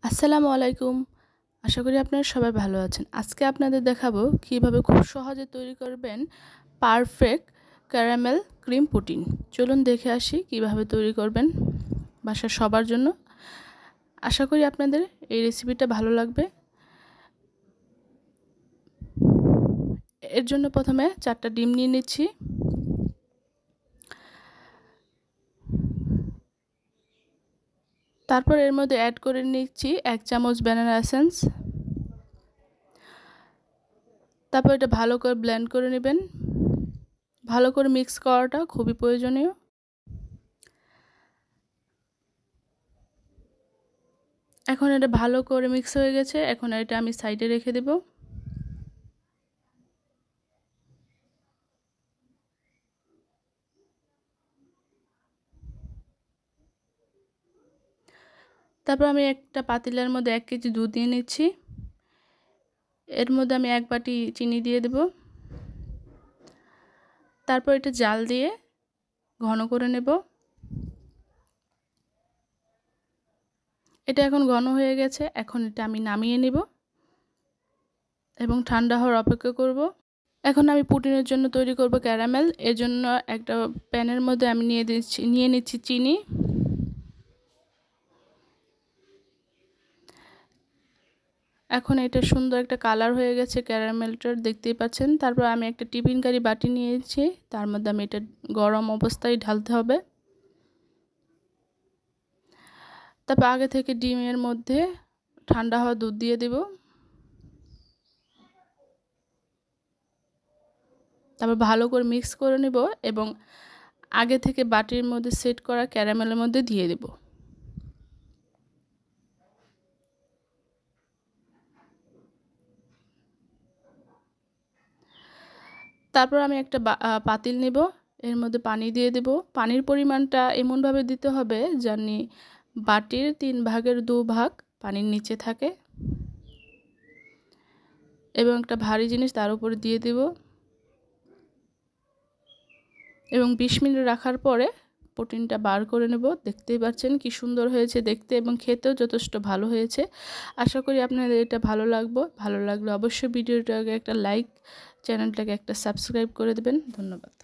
আসসালামু আলাইকুম। আশা করি আপনারা সবাই ভালো আছেন। আজকে আপনাদের দেখাবো কিভাবে খুব সহজে তৈরি করবেন পারফেক্ট ক্যারামেল ক্রিম পুডিং। চলুন দেখে আসি কিভাবে তৈরি করবেন বাসার সবার জন্য। আশা করি আপনাদের এই রেসিপিটা ভালো লাগবে। এর জন্য প্রথমে 4টা ডিম নিয়ে নিচ্ছি। তারপর এর মধ্যে অ্যাড করে নিচ্ছি 1 চামচ ব্যানানা এসেন্স। তারপর এটা ভালো করে ব্লেন্ড করে নেবেন। ভালো করে মিক্স করাটা খুবই প্রয়োজনীয়। এখন এটা ভালো করে মিক্স হয়ে গেছে। এখন এটা আমি সাইডে রেখে দেব। তারপর আমি একটা পাতিলার মধ্যে 1 কেজি দুধ নিয়ে নিচ্ছি। এর মধ্যে আমি 1 বাটি চিনি দিয়ে দেব। তারপর এটা জাল দিয়ে ঘন করে নেব। এটা এখন ঘন হয়ে গেছে। এখন এটা আমি নামিয়ে নেব এবং ঠান্ডা হওয়ার অপেক্ষা করব। এখন আমি পুডিংয়ের জন্য তৈরি করব ক্যারামেল। এর জন্য একটা প্যানের মধ্যে আমি নিয়ে নিচ্ছি চিনি। এখন এটা সুন্দর একটা কালার হয়ে গেছে ক্যারামেলটার, দেখতেই পাচ্ছেন। তারপর আমি একটা টিফিন কারি বাটি নিয়েছি। তার মধ্যে আমি এটা গরম অবস্থায় ঢালতে হবে। তারপর আগে থেকে ডিমের মধ্যে ঠান্ডা হওয়া দুধ দিয়ে দেব। তারপর ভালো করে মিক্স করে নেব এবং আগে থেকে বাটির মধ্যে সেট করা ক্যারামেলের মধ্যে দিয়ে দেব। তারপর আমি একটা পাতিল নেব। এর মধ্যে পানি দিয়ে দেব। পানির পরিমাণটা এমনভাবে দিতে হবে জানি বাটির 3 ভাগের 2 ভাগ পানির নিচে থাকে এবং একটা ভারী জিনিস তার উপরে দিয়ে দেব এবং 20 মিনিট রাখার পরে পুডিংটা বার করে নেব। দেখতেই পাচ্ছেন কি সুন্দর হয়েছে দেখতে এবং খেতেও যথেষ্ট ভালো হয়েছে। আশা করি আপনাদের এটা ভালো লাগলো অবশ্যই ভিডিওটাকে একটা লাইক, চ্যানেলটাকে একটা সাবস্ক্রাইব করে দেবেন। ধন্যবাদ।